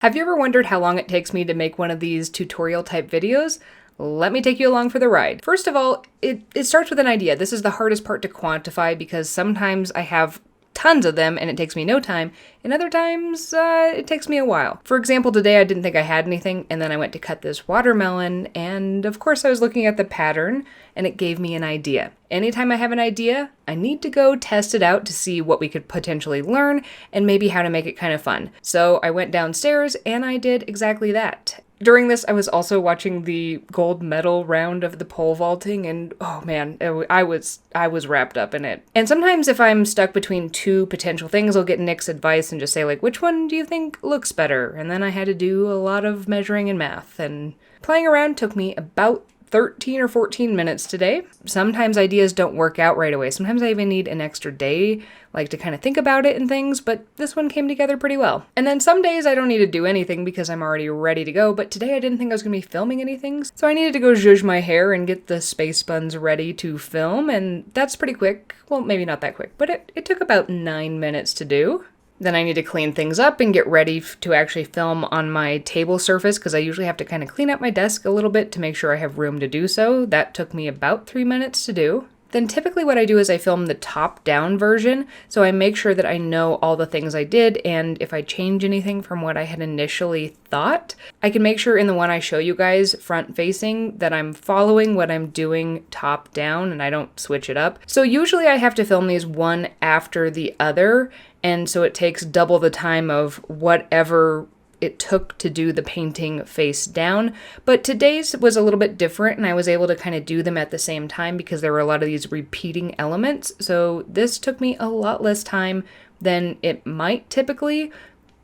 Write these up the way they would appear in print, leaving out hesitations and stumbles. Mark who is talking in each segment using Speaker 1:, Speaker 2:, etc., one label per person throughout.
Speaker 1: Have you ever wondered how long it takes me to make one of these tutorial type videos? Let me take you along for the ride. First of all, it starts with an idea. This is the hardest part to quantify because sometimes I have tons of them and it takes me no time, and other times it takes me a while. For example, today I didn't think I had anything, and then I went to cut this watermelon, and of course I was looking at the pattern and it gave me an idea. Anytime I have an idea, I need to go test it out to see what we could potentially learn and maybe how to make it kind of fun. So I went downstairs and I did exactly that. During this, I was also watching the gold medal round of the pole vaulting, and oh man, I was wrapped up in it. And sometimes if I'm stuck between two potential things, I'll get Nick's advice and just say like, which one do you think looks better? And then I had to do a lot of measuring and math, and playing around took me about 13 or 14 minutes today. Sometimes ideas don't work out right away. Sometimes I even need an extra day, like to kind of think about it and things, but this one came together pretty well. And then some days I don't need to do anything because I'm already ready to go, but today I didn't think I was going to be filming anything, so I needed to go zhuzh my hair and get the space buns ready to film, and that's pretty quick. Well, maybe not that quick, but it took about 9 minutes to do. Then I need to clean things up and get ready to actually film on my table surface because I usually have to kind of clean up my desk a little bit to make sure I have room to do so. That took me about 3 minutes to do. Then typically what I do is I film the top-down version, so I make sure that I know all the things I did, and if I change anything from what I had initially thought, I can make sure in the one I show you guys front-facing that I'm following what I'm doing top-down and I don't switch it up. So usually I have to film these one after the other, and so it takes double the time of whatever it took to do the painting face down. But today's was a little bit different, and I was able to kind of do them at the same time because there were a lot of these repeating elements. So this took me a lot less time than it might typically.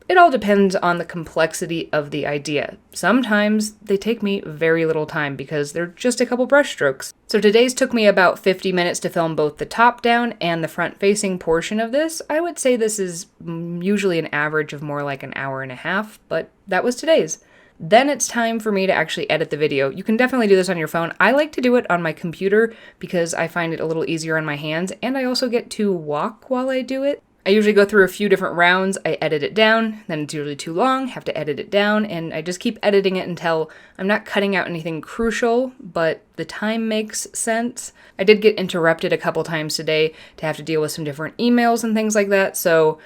Speaker 1: It all depends on the complexity of the idea. Sometimes they take me very little time because they're just a couple brush strokes. So today's took me about 50 minutes to film both the top down and the front facing portion of this. I would say this is usually an average of more like an hour and a half, but that was today's. Then it's time for me to actually edit the video. You can definitely do this on your phone. I like to do it on my computer because I find it a little easier on my hands, and I also get to walk while I do it. I usually go through a few different rounds, I edit it down, then it's usually too long, have to edit it down, and I just keep editing it until I'm not cutting out anything crucial, but the time makes sense. I did get interrupted a couple times today to have to deal with some different emails and things like that, so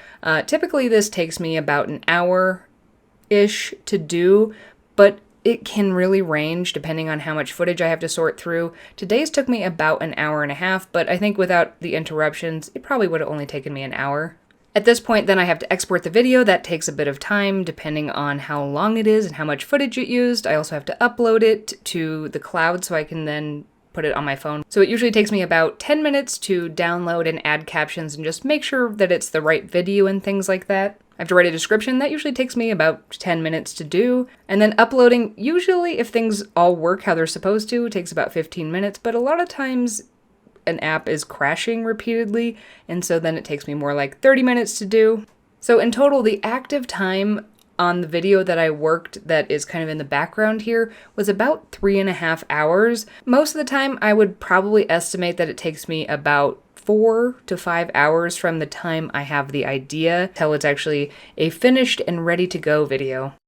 Speaker 1: typically this takes me about an hour-ish to do, but it can really range depending on how much footage I have to sort through. Today's took me about an hour and a half, but I think without the interruptions, it probably would have only taken me an hour. At this point, then I have to export the video. That takes a bit of time depending on how long it is and how much footage it used. I also have to upload it to the cloud so I can then put it on my phone. So it usually takes me about 10 minutes to download and add captions and just make sure that it's the right video and things like that. I have to write a description. That usually takes me about 10 minutes to do. And then uploading, usually if things all work how they're supposed to, it takes about 15 minutes, but a lot of times an app is crashing repeatedly, and so then it takes me more like 30 minutes to do. So in total, the active time on the video that I worked that is kind of in the background here was about 3.5 hours. Most of the time, I would probably estimate that it takes me about 4 to 5 hours from the time I have the idea till it's actually a finished and ready to go video.